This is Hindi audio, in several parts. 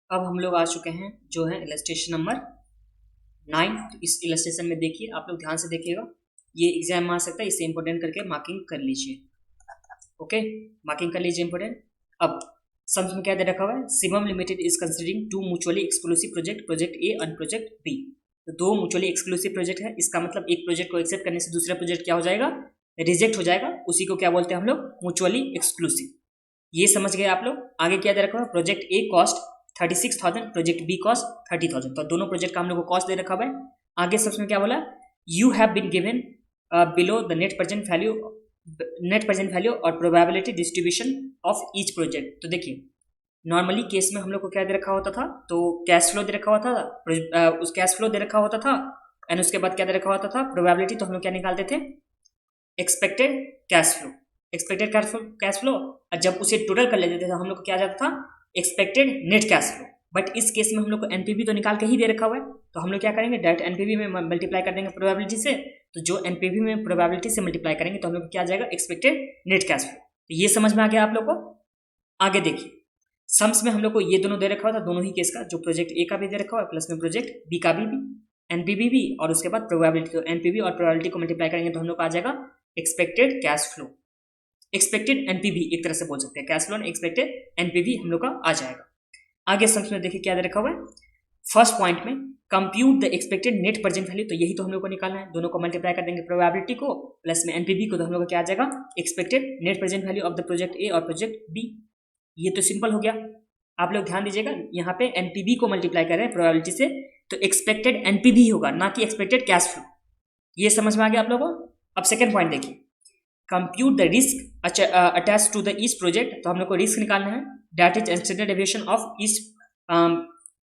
अब हम लोग आ चुके हैं जो है इलस्ट्रेशन नंबर 9। तो इस इलस्ट्रेशन में देखिए, आप लोग ध्यान से देखिएगा, ये एग्जाम में आ सकता है, इसे इंपोर्टेंट करके मार्किंग कर लीजिए। ओके, मार्किंग कर लीजिए इंपोर्टेंट। अब सम्स में क्या दे रखा हुआ है, Shivam limited is considering two mutually exclusive project, project A and project B. तो दो म्यूचुअली एक्सक्लूसिव प्रोजेक्ट है, इसका मतलब एक प्रोजेक्ट को एक्सेप्ट करने से दूसरा प्रोजेक्ट क्या हो जाएगा, रिजेक्ट हो जाएगा। उसी को क्या बोलते हैं हम लोग, म्यूचुअली एक्सक्लूसिव। ये समझ गए आप लोग। आगे क्या दे रखा है, project A cost 36,000, project B cost 30,000। तो दोनों प्रोजेक्ट का हम लोग को कॉस्ट दे रखा हुआ है। आगे सबसे में क्या बोला, you have been given below the net present value और probability distribution of each project. तो देखिए, नॉर्मली केस में हम लोग को क्या दे रखा होता था, तो कैश फ्लो दे रखा होता था, उस कैश फ्लो दे रखा होता था, एंड उसके बाद क्या दे रखा होता था, प्रोबेबिलिटी। तो हम लोग क्या निकालते थे, expected cash flow, expected cash flow. और जब उसे टोटल कर लेते थे तो हम लोग को क्या आ जाता था, expected net cash flow. But इस केस में हम लोग को एनपीवी तो निकाल के ही दे रखा हुआ है, तो हम लोग क्या करेंगे, डायरेक्ट एनपीवी में मल्टीप्लाई कर देंगे प्रोबेबिलिटी से। तो जो एनपीवी में प्रोबेबिलिटी से मल्टीप्लाई करेंगे तो हम लोग को क्या आ जाएगा, एक्सपेक्टेड नेट कैश फ्लो। तो ये समझ में आ गया आप लोग को। आगे देखिए, सम्स में हम लोग को ये दोनों दे रखा हुआ था, दोनों ही केस का, जो प्रोजेक्ट ए का भी दे रखा हुआ है प्लस में प्रोजेक्ट बी का भी एनपीवी भी, और उसके बाद प्रोबेबिलिटी। तो एनपीवी और प्रोबेबिलिटी को मल्टीप्लाई करेंगे तो हम लोग को आ जाएगा expected cash flow, expected NPV एक तरह से बोल सकते हैं। कैश फ्लो एक्सपेक्टेड एनपीवी हम लोग का आ जाएगा। आगे सम्स में देखिए क्या दे रखा हुआ है, फर्स्ट पॉइंट में compute the expected net present value. तो यही तो हम लोग को निकालना है, दोनों को मल्टीप्लाई कर देंगे प्रोबेबिलिटी को प्लस में एनपीवी को, तो हम लोग को क्या आ जाएगा, expected net present value of the project ए और प्रोजेक्ट बी। ये तो सिंपल हो गया। आप लोग ध्यान दीजिएगा, यहाँ पे एनपीवी को मल्टीप्लाई कर रहे हैं प्रोबेबिलिटी से, तो एक्सपेक्टेड एनपीवी होगा, ना कि एक्सपेक्टेड कैश फ्लो। ये समझ में आ गया आप लोगों को। अब सेकंड पॉइंट देखिए, compute the risk attach to the each project. तो हम लोग को रिस्क निकालना है, that is standard deviation of each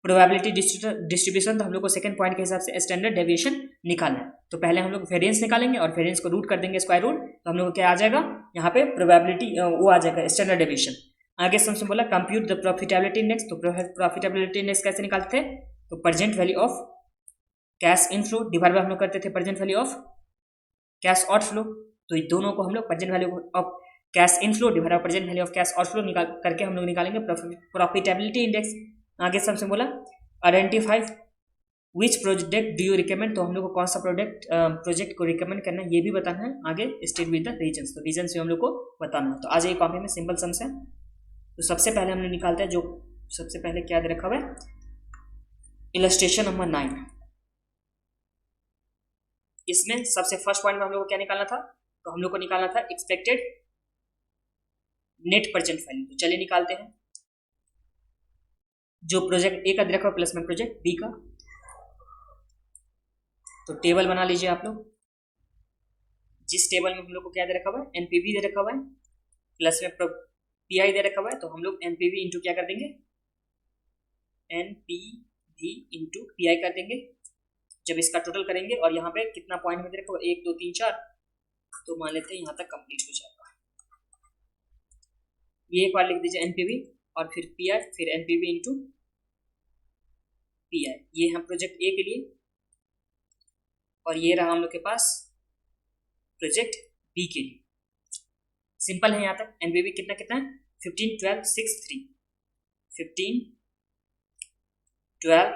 probability distribution. तो हम लोग को सेकंड पॉइंट के हिसाब से स्टैंडर्ड डेविएशन निकालना है। तो पहले हम लोग वेरिएंस निकालेंगे और वेरिएंस को रूट कर देंगे स्क्वायर रूट, तो हम लोग को क्या आ जाएगा, यहाँ पे प्रोबेबिलिटी वो आ जाएगा, स्टैंडर्ड डेविएशन। आगे सबसे बोला कंप्यूट द प्रॉफिटेबिलिटी इंडेक्स। तो प्रॉफिटेबिलिटी इंडेक्स कैसे निकालते थे, तो present value of cash inflow divide by हम लोग करते थे present value of cash outflow. तो ये दोनों को हम लोग present value of cash inflow divide by present value of cash outflow निकाल करके हम लोग निकालेंगे प्रॉफिटेबिलिटी इंडेक्स। आगे सबसे बोला identify which project do you recommend. तो हम लोग को कौन सा प्रोजेक्ट को रिकमेंड करना है ये भी बताना है। आगे स्टेट विद द रीजन्स, तो रीजन्स भी हम लोग को बताना है। तो आज ये कॉपी में सिंपल सम्स है। तो सबसे पहले हमने निकालते हैं, जो सबसे पहले क्या दे रखा हुआ है, इलस्ट्रेशन नंबर 9। इसमें सबसे फर्स्ट पॉइंट में हम लोग को क्या निकालना था, तो हम लोग को निकालना था एक्सपेक्टेड नेट प्रेजेंट वैल्यू। तो चलिए निकालते हैं। जो प्रोजेक्ट ए का दे रखा हुआ प्लस में प्रोजेक्ट बी का, तो टेबल बना लीजिए आप लोग। जिस टेबल में हम लोग को क्या दे रखा हुआ है, एनपीवी दे रखा हुआ है प्लस में पीआई दे रखा हुआ है, तो हम लोग एनपीवी इंटू क्या कर देंगे, एनपीवी इंटू पीआई कर देंगे। जब इसका टोटल करेंगे और यहाँ पे कितना पॉइंट में दे रखा हुआ, 1 2 3 4, तो मान लेते हैं यहाँ तक कंप्लीट हो जाएगा। ये एक बार लिख दीजिए एनपीवी और फिर पीआई, फिर एनपीवी इंटू पीआई। ये हम प्रोजेक्ट ए के लिए, और ये रहा हम लोग के पास प्रोजेक्ट बी के लिए। सिंपल है यहाँ तक। एनपीवी कितना कितना है, 15 12 6 3, 15 12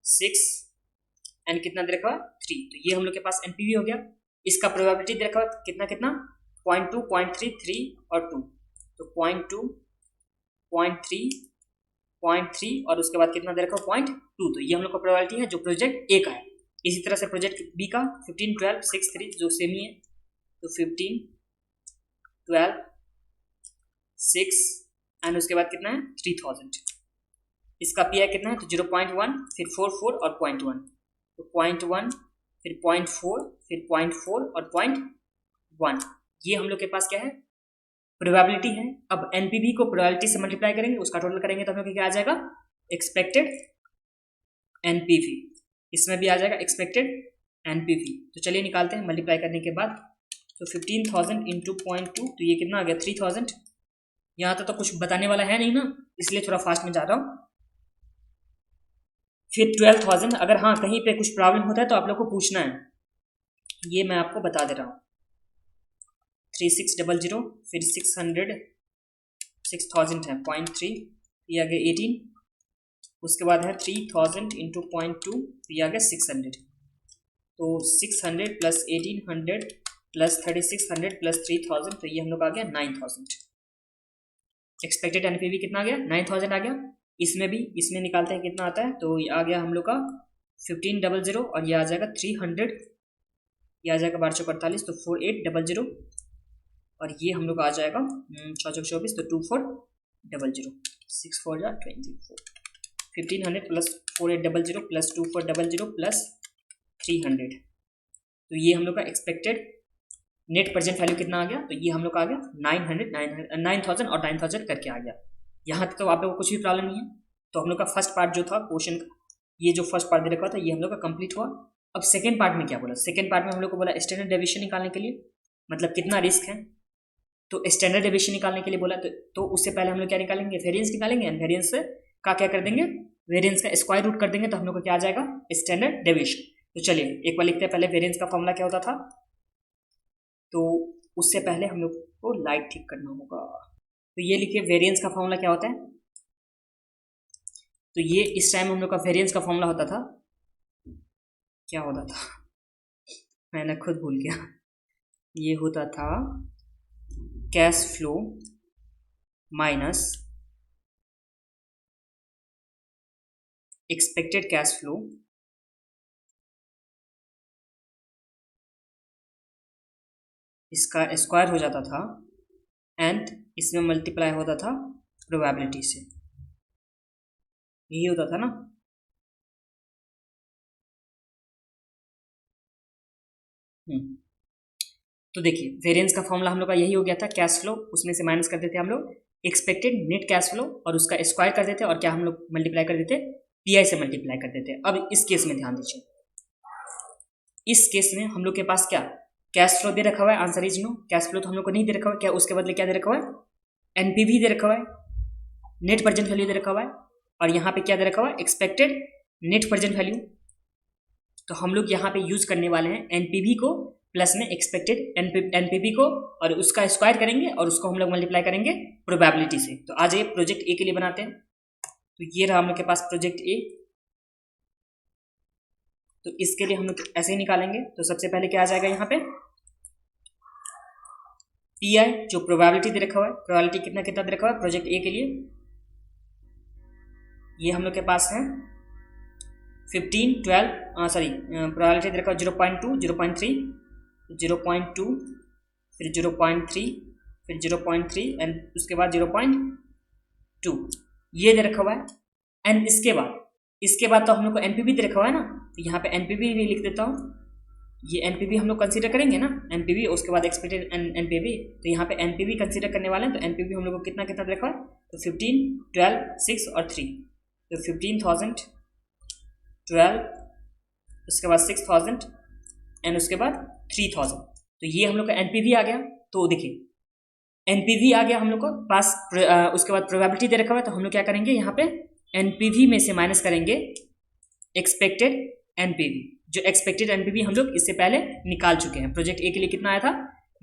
6 एंड कितना दे रखा हुआ 3। तो ये हम लोग के पास एनपीवी हो गया। इसका प्रोबेबिलिटी दे रखा हुआ कितना कितना, 0.2 0.3 3 और 2। तो 0.2 0.3 0.3 और उसके बाद कितना दे रखा हुआ 0.2। तो ये हम लोग का प्रोबेबिलिटी है जो प्रोजेक्ट ए का है। इसी तरह से प्रोजेक्ट बी का 15 12 6 3 जो सेम ही है, तो 15 12 6 एंड उसके बाद कितना है 3000। इसका पीआई कितना है, तो 0.1 फिर 4 4 और 0.1, तो 0.1 फिर 0.4 फिर 0.4 और 0.1। ये हम लोग के पास क्या है, प्रोबेबिलिटी है। अब एनपीवी को प्रोबेबिलिटी से मल्टीप्लाई करेंगे, उसका टोटल करेंगे तो हम लोग क्या आ जाएगा, एक्सपेक्टेड एनपीवी। इसमें भी आ जाएगा एक्सपेक्टेड एनपीवी। तो चलिए निकालते हैं मल्टीप्लाई करने के बाद। तो 15,000 इंटू 0.2, तो ये कितना आ गया 3000। यहाँ तो कुछ बताने वाला है नहीं ना, इसलिए थोड़ा फास्ट में जा रहा हूँ। फिर 12,000। अगर हाँ कहीं पे कुछ प्रॉब्लम होता है तो आप लोग को पूछना है, ये मैं आपको बता दे रहा हूँ। 3600 फिर 600 6000 है 0.3, ये आ गया 18 उसके बाद है 3000 इंटू 0.2, ये आ गया 600। तो 600 प्लस 1800 प्लस 3600 प्लस 3000, तो ये हम लोग आ गया 9000। एक्सपेक्टेड एनपीवी कितना आ गया? 9000 आ गया। इसमें निकालते हैं कितना आता है, तो ये आ गया हम लोग का 1500 और ये आ जाएगा 300, ये आ जाएगा 1248, तो 4800 और ये हम लोग आ जाएगा 624, तो 2400, 6 4 जा 24, 1500 प्लस 4800 प्लस 2400 प्लस 300, तो ये हम लोग का एक्सपेक्टेड नेट प्रेजेंट वैल्यू कितना आ गया, तो ये हम लोग का आ गया 9000 और 9000 करके आ गया। यहाँ तक तो आप लोगों को कुछ भी प्रॉब्लम नहीं है। तो हम लोग का फर्स्ट पार्ट जो था क्वेश्चन का, ये जो फर्स्ट पार्ट दे रखा था, ये हम लोग का कंप्लीट हुआ। अब सेकेंड पार्ट में क्या बोला? सेकेंड पार्ट में हम लोग को बोला स्टैंडर्ड डेविएशन निकालने के लिए, मतलब कितना रिस्क है। तो स्टैंडर्ड डेविएशन निकालने के लिए बोला, तो उससे पहले हम लोग क्या निकालेंगे? वेरिएंस निकालेंगे। एंड वेरिएंस का क्या कर देंगे? वेरिएंस का स्क्वायर रूट कर देंगे, तो हम लोग का क्या आ जाएगा? Standard deviation. तो चलिए एक बार लिखते हैं पहले वेरिएंस का फॉर्मूला क्या होता था। तो उससे पहले हम लोग को लाइट ठीक करना होगा। तो ये लिखिए वेरिएंस का फॉर्मूला क्या होता है। तो ये इस टाइम हम लोग का वेरिएंस का फॉर्मूला होता था, क्या होता था मैंने खुद भूल गया। ये होता था cash flow minus expected cash flow इसका स्क्वायर हो जाता था एंड इसमें मल्टीप्लाई होता था प्रोबेबिलिटी से। यही होता था ना। तो देखिए वेरिएंस का फॉर्मूला हम लोग का यही हो गया था, कैश फ्लो, उसमें से माइनस कर देते हम लोग एक्सपेक्टेड नेट कैश फ्लो और उसका स्क्वायर कर देते और क्या हम लोग मल्टीप्लाई कर देते? पीआई से मल्टीप्लाई कर देते। अब इस केस में ध्यान दीजिए, इस केस में हम लोग के पास क्या कैश फ्लो दे रखा हुआ है, answer is no. Cash flow तो हम लोग को नहीं दे रखा हुआ है, क्या उसके बदले क्या दे रखा हुआ है? एनपीवी दे रखा हुआ है, नेट प्रेजेंट वैल्यू दे रखा हुआ है, और यहाँ पे क्या दे रखा हुआ है? Expected net present value. तो हम लोग यहाँ पे यूज करने वाले हैं एनपीवी को प्लस में एक्सपेक्टेड एनपीवी को, और उसका स्क्वायर करेंगे और उसको हम लोग मल्टीप्लाई करेंगे प्रोबेबिलिटी से। तो आज ये प्रोजेक्ट ए के लिए बनाते हैं। तो ये रहा हम लोग के पास प्रोजेक्ट ए। तो इसके लिए हम लोग ऐसे ही निकालेंगे। तो सबसे पहले क्या आ जाएगा यहाँ पे? पी आई जो प्रोबेबिलिटी दे रखा हुआ है, प्रोबेबिलिटी कितना कितना दे रखा हुआ है प्रोजेक्ट ए के लिए, ये हम लोग के पास है 15 12 सॉरी प्रोबेबिलिटी दे रखा है 0.2 0.3 0.2 फिर 0.3 फिर 0.3 एंड उसके बाद 0.2 ये दे रखा हुआ है। एंड इसके बाद तो हम लोग को एनपीवी दे रखा हुआ है ना, तो यहाँ पे एनपीवी भी लिख देता हूँ। ये एनपीवी हम लोग कंसीडर करेंगे ना, एनपीवी उसके बाद एक्सपेक्टेड एनपीवी। तो यहाँ पे एनपीवी कंसीडर करने वाले हैं। तो एनपीवी हम लोग को कितना कितना दे रखा है? तो 15 12 6 और 3, तो 15,000 12 उसके बाद 6,000 एंड उसके बाद 3,000। तो ये हम लोग का एनपीवी आ गया। तो देखिए एनपीवी आ गया हम लोग को पास, उसके बाद प्रोबेबिलिटी दे रखा हुआ है। तो हम लोग क्या करेंगे यहाँ पे एनपीवी में से माइनस करेंगे एक्सपेक्टेड एनपीवी। जो एक्सपेक्टेड एनपीवी हम लोग इससे पहले निकाल चुके हैं। प्रोजेक्ट ए के लिए कितना आया था?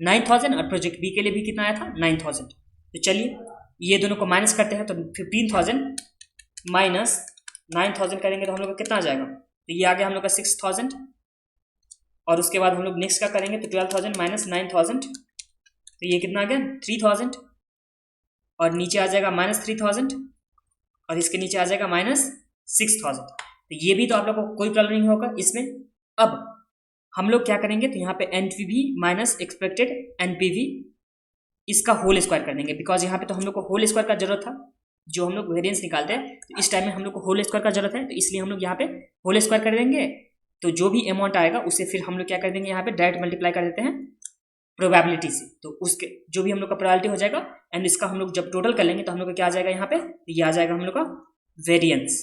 9,000 और प्रोजेक्ट बी के लिए भी कितना आया था? 9,000। तो चलिए ये दोनों को माइनस करते हैं। तो 15,000 माइनस 9,000 करेंगे तो हम लोग का कितना आ जाएगा? तो ये आ गया हम लोग का 6,000 और उसके बाद हम लोग नेक्स्ट का करेंगे तो 12,000 माइनस 9,000, तो ये कितना आ गया? 3,000 और नीचे आ जाएगा माइनस 3,000 और इसके नीचे आ जाएगा माइनस 6,000। तो ये भी तो आप लोग को कोई प्रॉब्लम नहीं होगा इसमें। अब हम लोग क्या करेंगे? तो यहाँ पे एनपीवी माइनस एक्सपेक्टेड एनपीवी इसका होल स्क्वायर कर देंगे, बिकॉज यहाँ पे तो हम लोग को होल स्क्वायर का जरूरत था। जो हम लोग वेरिएंस निकालते हैं तो इस टाइम में हम लोग को होल स्क्वायर का जरूरत है, तो इसलिए हम लोग यहाँ पे होल स्क्वायर कर देंगे। तो जो भी अमाउंट आएगा उससे फिर हम लोग क्या कर देंगे? यहाँ पे डायरेक्ट मल्टीप्लाई कर देते हैं प्रोबेबिलिटी से। तो उसके जो भी हम लोग का प्रोबेबिलिटी हो जाएगा एंड इसका हम लोग जब टोटल कर लेंगे तो हम लोग का क्या आ जाएगा यहाँ पे? तो ये आ जाएगा हम लोग का वेरिएंस।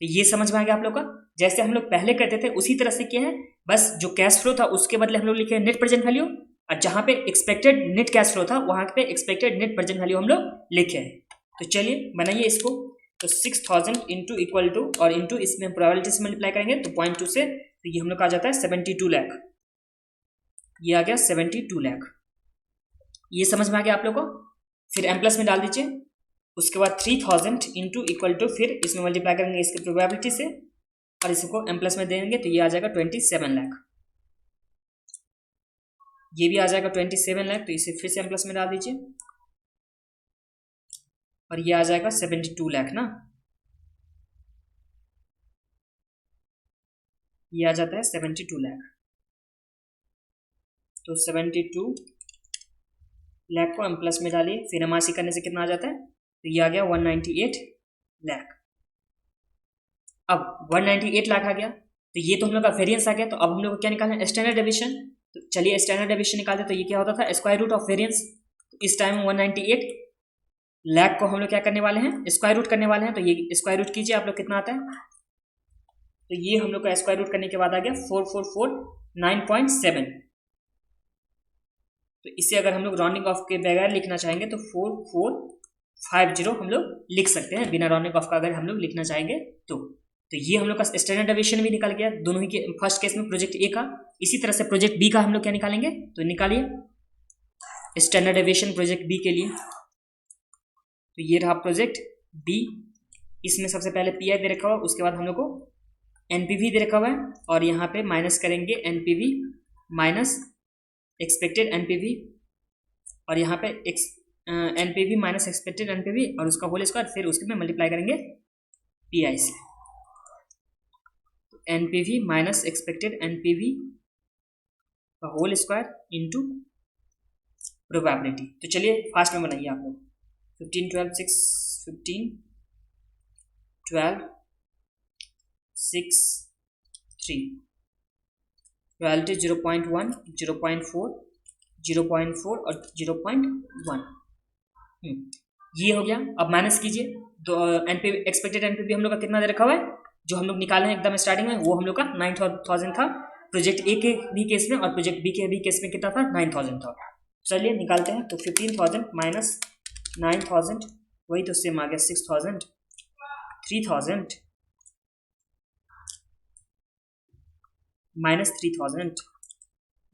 तो ये समझ में आ गया आप लोग का? जैसे हम लोग पहले करते थे उसी तरह से किया है, बस जो कैश फ्लो था उसके बदले हम लोग लिखे नेट प्रेजेंट वैल्यू, और जहाँ पे एक्सपेक्टेड नेट कैश फ्लो था वहाँ पे एक्सपेक्टेड नेट प्रेजेंट वैल्यू हम लोग लिखे हैं। तो चलिए बनाइए इसको। तो 6,000 इंटू इक्वल टू और इंटू इसमें प्रोबेबिलिटी से मल्टीप्लाई करेंगे तो 0.2 से, तो ये हम लोग का आ जाता है 72 लाख। ये आ गया 72 लाख। ये समझ में आ गया आप लोग को? फिर एम प्लस में डाल दीजिए। उसके बाद 3000 इंटू इक्वल टू, फिर इसमें मल्टीप्लाई करेंगे इसकी प्रोबेबिलिटी से और इसको एम प्लस में देंगे तो ये आ जाएगा 27 लाख। ये भी आ जाएगा 27 लाख, तो इसे फिर से एम प्लस में डाल दीजिए और ये आ जाएगा 72 लाख ना, ये आ जाता है 72 लाख। तो 72 लाख को एम प्लस में डालिए, फिर एमआरसी करने से कितना आ जाता है, तो ये आ गया 198 लाख। अब 198 लाख आ गया, तो ये तो हम लोग का वेरिएंस आ गया। तो अब हम लोग को क्या निकालना है, स्टैंडर्ड डेविएशन। तो चलिए स्टैंडर्ड डेविएशन निकालते, तो ये क्या होता था, स्क्वायर रूट ऑफ वेरिएंस। तो इस टाइम 198 लाख को हम लोग क्या करने वाले हैं, स्क्वायर रूट करने वाले हैं। तो ये स्क्वायर रूट कीजिए आप लोग, कितना आता है, तो ये हम लोग का स्क्वायर रूट करने के बाद आ गया 4449.7। तो इसे अगर हम लोग राउंडिंग ऑफ के बगैर लिखना चाहेंगे तो 4450 हम लोग लिख सकते हैं, बिना राउंडिंग ऑफ का अगर हम लोग लिखना चाहेंगे तो ये हम लोग का स्टैंडर्ड डेविएशन भी निकल गया दोनों ही के। फर्स्ट केस में प्रोजेक्ट ए का, इसी तरह से प्रोजेक्ट बी का हम लोग क्या निकालेंगे, तो निकालिए स्टैंडर्ड डेविएशन प्रोजेक्ट बी के लिए। तो ये रहा प्रोजेक्ट बी, इसमें सबसे पहले पी आई दे रखा हुआ, उसके बाद हम लोग को एनपीवी दे रखा हुआ है और यहाँ पे माइनस करेंगे एनपीवी माइनस एक्सपेक्टेड एनपीवी, और यहाँ पे एनपीवी माइनस एक्सपेक्टेड एनपीवी और उसका होल स्क्वायर, फिर उसके में मल्टीप्लाई करेंगे पीआई से। एनपीवी माइनस एक्सपेक्टेड एनपीवी का होल स्क्वायर इनटू प्रोबेबिलिटी। तो चलिए फास्ट में बनाइए आप लोग, 15 12 6 15 12 6 3, प्रोबेबिलिटी 0.1 0.4 0.4 और 0.1। ये हो गया। अब माइनस कीजिए, तो एनपीवी एक्सपेक्टेड एनपीवी हम लोग का कितना दे रखा हुआ है, जो हम लोग निकाले हैं एकदम स्टार्टिंग में, वो हम लोग का 9000 था प्रोजेक्ट ए के भी केस में, और प्रोजेक्ट बी के भी केस में कितना था, 9000 था। चलिए निकालते हैं। तो 15,000 माइनस 9,000, वही तो सेम आ गया 6,000, 3,000 माइनस 3,000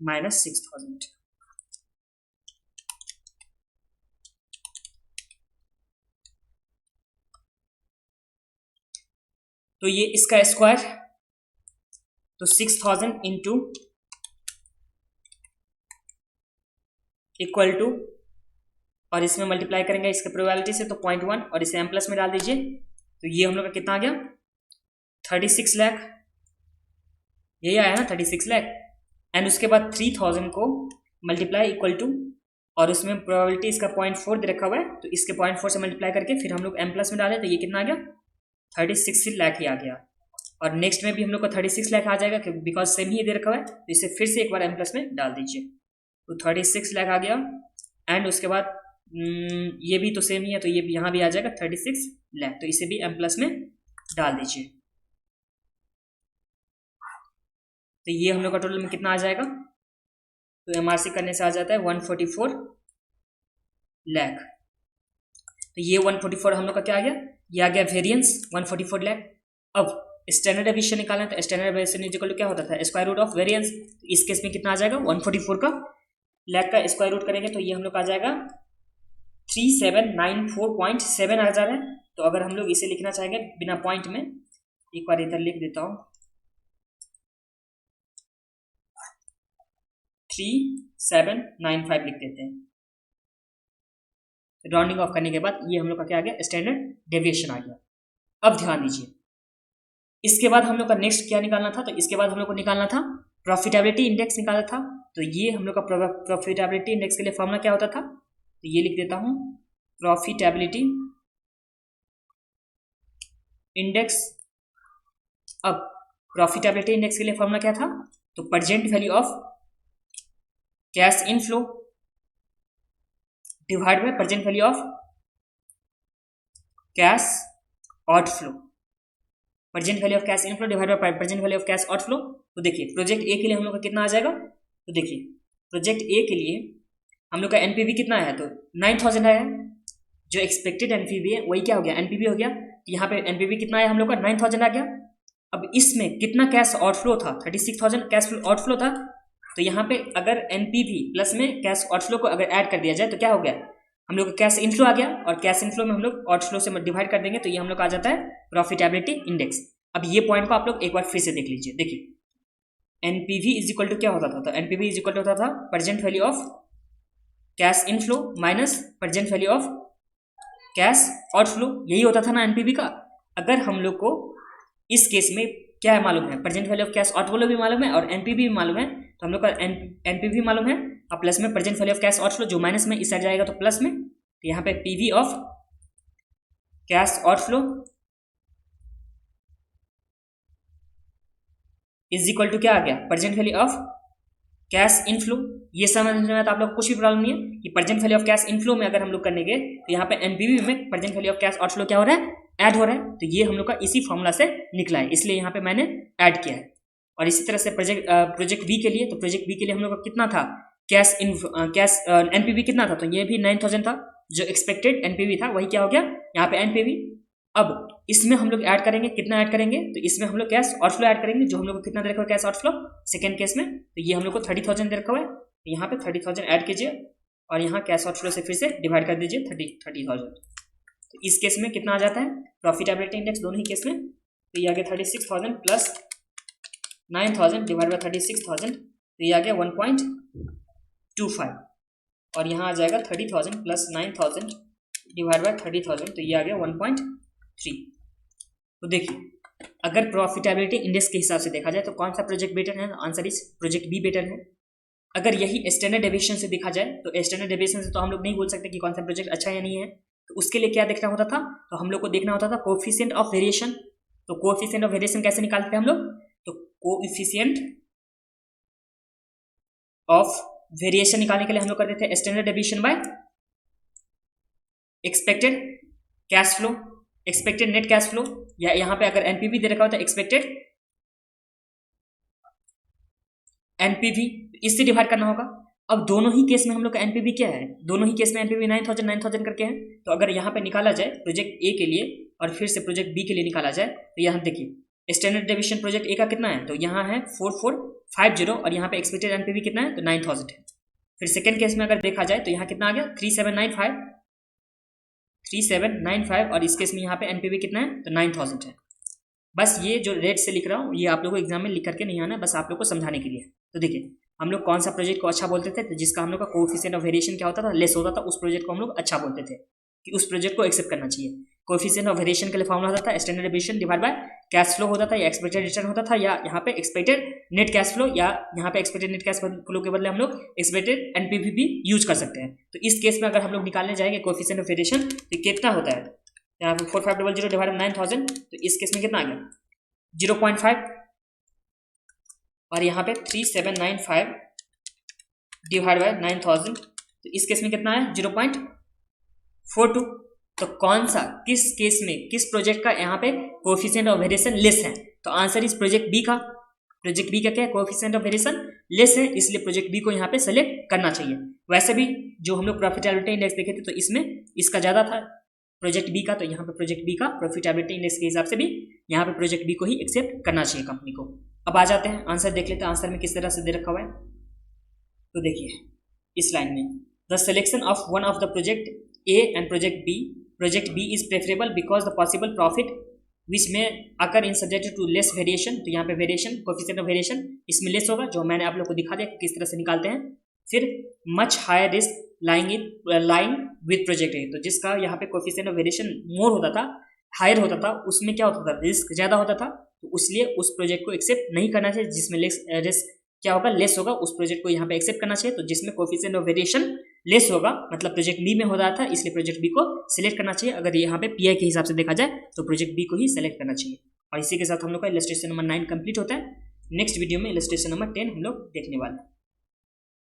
माइनस 6,000। तो ये इसका स्क्वायर, तो 6,000 इंटू इक्वल टू, और इसमें मल्टीप्लाई करेंगे इसके प्रोबेबिलिटी से तो 0.1 और इसे एम प्लस में डाल दीजिए। तो ये हम लोग का कितना आ गया, 36 लाख, यही आया ना 36 लाख। एंड उसके बाद 3,000 को मल्टीप्लाई इक्वल टू, और उसमें प्रोबेबिलिटी इसका 0.4 दे रखा हुआ है, तो इसके 0.4 से मल्टीप्लाई करके फिर हम लोग एम प्लस में डालें, तो ये कितना आ गया, 36 लाख ही आ गया। और नेक्स्ट में भी हम लोग को 36 लाख आ जाएगा, बिकॉज सेम ही दे रखा हुआ है, तो इसे फिर से एक बार एम प्लस में डाल दीजिए। तो 36 लाख आ गया। एंड उसके बाद ये भी तो सेम ही है, तो ये यहाँ भी आ जाएगा 36 लाख, तो इसे भी एम प्लस में डाल दीजिए। तो ये हम लोग का टोटल में कितना आ जाएगा, तो एमआरसी करने से आ जाता है 144 लाख। तो ये 144 हम लोग का क्या आ गया, ये आ गया वेरिएंस 144 लाख। अब स्टैंडर्ड डेविएशन निकालना, तो स्टैंडर्ड डेविएशन इक्वल टू क्या होता था, स्क्वायर रूट ऑफ वेरिएंस। तो इस केस में कितना आ जाएगा, 144 का लाख का स्क्वायर रूट करेंगे तो ये हम लोग आ जाएगा 3794.7 आ जा रहा है। तो अगर हम लोग इसे लिखना चाहेंगे बिना पॉइंट में, एक बार इधर लिख देता हूँ, 3795 लिख देते हैं। राउंडिंग ऑफ करने के बाद ये हम लोग का क्या आ गया, स्टैंडर्ड डेविएशन आ गया। अब ध्यान दीजिए, इसके बाद हम लोग का नेक्स्ट क्या निकालना था, तो इसके बाद हम लोग को निकालना था प्रॉफिटेबिलिटी इंडेक्स निकाला था। तो ये हम लोग का प्रॉफिटेबिलिटी इंडेक्स के लिए फॉर्मूला क्या होता था, तो ये लिख देता हूं, प्रॉफिटेबिलिटी इंडेक्स। अब प्रॉफिटेबिलिटी इंडेक्स के लिए फॉर्मूला क्या था, तो present value of cash inflow divide by present value of cash outflow, present value of cash inflow divide by present value of cash outflow. तो देखिए प्रोजेक्ट ए के लिए हम लोग का कितना आ जाएगा, तो देखिए प्रोजेक्ट ए के लिए हम लोग का एनपीवी कितना आया, तो 9,000 आया। जो एक्सपेक्टेड एनपीवी है वही क्या हो गया, एनपीवी हो गया। तो यहाँ पे एनपीवी कितना आया हम लोग का, 9,000 आ गया। अब इसमें कितना कैश आउटफ्लो था, 36,000 कैश आउटफ्लो था। तो यहाँ पे अगर एनपीवी प्लस में कैश आउटफ्लो को अगर ऐड कर दिया जाए तो क्या हो गया, हम लोग का कैश इनफ्लो आ गया और कैश इनफ्लो में हम लोग आउटफ्लो से डिवाइड कर देंगे तो ये हम लोग का आ जाता है प्रॉफिटेबिलिटी इंडेक्स। अब ये पॉइंट को आप लोग एक बार फिर से देख लीजिए। देखिए एनपीवी इज इक्वल टू क्या होता था, तो एनपीवी इज इक्वल टू होता था present value of cash inflow minus present value of cash outflow, यही होता था ना एनपीवी का। अगर हम लोग को इस केस में क्या मालूम है, present value of cash outflow भी मालूम है और एनपीवी भी मालूम है, तो हम लोग का एनपीवी मालूम है और प्लस में present value of cash outflow, जो माइनस में इस साइड जाएगा तो प्लस में, तो यहाँ पे PV of cash outflow is equal to क्या आ गया, present value of cash inflow. ये समझने में तो आप लोग कुछ भी प्रॉब्लम नहीं है कि present value of cash inflow में अगर हम लोग करने गए तो यहाँ पे एनपीवी में present value of cash outflow क्या हो रहा है, ऐड हो रहा है। तो ये हम लोग का इसी फॉर्मूला से निकला है, इसलिए यहाँ पे मैंने ऐड किया है। और इसी तरह से प्रोजेक्ट बी के लिए, तो प्रोजेक्ट बी के लिए हम लोग का कितना था, कैश एनपीवी कितना था, तो ये भी 9000 था, जो एक्सपेक्टेड एनपीवी था वही क्या हो गया यहाँ पे एनपीवी। अब इसमें हम लोग ऐड करेंगे, कितना ऐड करेंगे, तो इसमें हम लोग कैश आउटफ्लो ऐड करेंगे, जो हम लोग को कितना दे रखा है कैश आउटफ्लो सेकंड केस में, तो ये हम लोग को 30,000 दे रखा हुआ है। तो यहाँ पे 30,000 ऐड कीजिए और यहाँ कैश आउटफ्लो से फिर से डिवाइड कर दीजिए 30,000। तो इस केस में कितना आ जाता है प्रॉफिटेबिलिटी इंडेक्स दोनों ही केस में, तो ये आ गया 36,000 प्लस 9,000 डिवाइड बाई 36,000, तो ये आ गया 1.25 और यहाँ आ जाएगा 30,000 प्लस 9,000 डिवाइड बाई 30,000, तो ये आ गया 1.3। तो देखिए अगर प्रॉफिटेबिलिटी इंडेक्स के हिसाब से देखा जाए तो कौन सा प्रोजेक्ट बेटर है, answer is project be better है। अगर यही स्टैंडर्ड डेविएशन से देखा जाए तो स्टैंडर्ड डेविएशन से तो हम लोग नहीं बोल सकते कि कौन सा प्रोजेक्ट अच्छा या नहीं है, तो उसके लिए क्या देखना होता था, तो हम लोग को देखना होता था कोएफिशिएंट ऑफ वेरिएशन। तो कोएफिशिएंट ऑफ वेरिएशन कैसे निकालते थे हम लोग, तो कोएफिशिएंट ऑफ वेरिएशन निकालने के लिए हम लोग करते थे standard deviation by expected cash flow, expected net cash flow, या यहाँ पे अगर एनपीवी दे रखा होता है एक्सपेक्टेड एनपीवी, इससे डिवाइड करना होगा। अब दोनों ही केस में हम लोग का एनपीवी क्या है, दोनों ही केस में एनपीवी 9,000 करके है। तो अगर यहाँ पे निकाला जाए प्रोजेक्ट ए के लिए और फिर से प्रोजेक्ट बी के लिए निकाला जाए, तो यहाँ देखिए स्टैंडर्ड डेविएशन प्रोजेक्ट ए का कितना है, तो यहाँ है 4450 और यहाँ पे एक्सपेक्टेड एनपीवी कितना है, तो 9,000 है। फिर सेकेंड केस में अगर देखा जाए तो यहाँ कितना आ गया 3795 और इस केस में यहाँ पे एनपीवी कितना है, तो 9,000 है। बस ये जो रेट से लिख रहा हूँ ये आप लोगों को एग्जाम में लिख करके नहीं आना, बस आप लोग को समझाने के लिए। तो देखिए हम लोग कौन सा प्रोजेक्ट को अच्छा बोलते थे, तो जिसका हम लोग का कोएफिशिएंट ऑफ वेरिएशन क्या होता था, लेस होता था, उस प्रोजेक्ट को हम लोग अच्छा बोलते थे कि उस प्रोजेक्ट को एक्सेप्ट करना चाहिए। कोएफिशिएंट ऑफ वेरिएशन के लिए फॉर्मूला होता था standard deviation divide by cash flow होता था, या एक्सपेक्टेड रिटर्न होता था, या यहाँ पे एक्सपेक्टेड नेट कैश फ्लो, या यहाँ पे एक्सपेक्टेड नेट कैश फ्लो के बदले हम लोग एक्सपेक्टेड एनपीवी भी यूज कर सकते हैं। तो इस केस में अगर हम लोग निकालने जाएंगे कोएफिशिएंट ऑफ वेरिएशन तो कितना होता है, यहाँ पे 4500 डिवाइड बाय 9,000, तो इस केस में कितना आ गया 0.5 और यहाँ पे 3795 डिवाइड बाय 9,000, तो इस केस में कितना है 0.42। तो कौन सा किस केस में किस प्रोजेक्ट का यहाँ पे कोएफिशिएंट ऑफ वेरिएशन लेस है, तो आंसर इस प्रोजेक्ट बी का। प्रोजेक्ट बी का क्या है कोएफिशिएंट ऑफ वेरिएशन लेस है, इसलिए प्रोजेक्ट बी को यहाँ पे सेलेक्ट करना चाहिए। वैसे भी जो हम लोग प्रॉफिटेबिलिटी इंडेक्स देखे थे तो इसमें इसका ज़्यादा था प्रोजेक्ट बी का, तो यहाँ पे प्रोजेक्ट बी का प्रॉफिटेबिलिटी इंडेक्स के हिसाब से भी यहाँ पे प्रोजेक्ट बी को ही एक्सेप्ट करना चाहिए कंपनी को। अब आ जाते हैं आंसर देख लेते हैं, आंसर में किस तरह से दे रखा हुआ है। तो देखिए इस लाइन में the selection of one of the project A and project B is preferable because the possible profit which may occur in subject to less variation, तो यहाँ पे वेरिएशन कोएफिशिएंट ऑफ वेरिएशन इसमें लेस होगा, जो मैंने आप लोग को दिखा दिया किस तरह से निकालते हैं। फिर much higher risk line with project A, तो जिसका यहाँ पे कोएफिशिएंट ऑफ वेरिएशन मोर होता था, हायर होता था, उसमें क्या होता था रिस्क ज़्यादा होता था, तो इसलिए उस प्रोजेक्ट को एक्सेप्ट नहीं करना चाहिए। जिसमें रिस्क क्या होगा लेस होगा, उस प्रोजेक्ट को यहाँ पे एक्सेप्ट करना चाहिए। तो जिसमें कोएफिशिएंट ऑफ वेरिएशन लेस होगा मतलब प्रोजेक्ट बी में हो रहा था, इसलिए प्रोजेक्ट बी को सिलेक्ट करना चाहिए। अगर यहाँ पे पीआई के हिसाब से देखा जाए तो प्रोजेक्ट बी को ही सिलेक्ट करना चाहिए। और इसी के साथ हम लोग का इलस्ट्रेशन नंबर 9 कंप्लीट होता है। नेक्स्ट वीडियो में इलस्ट्रेशन नंबर 10 हम लोग देखने वाले हैं।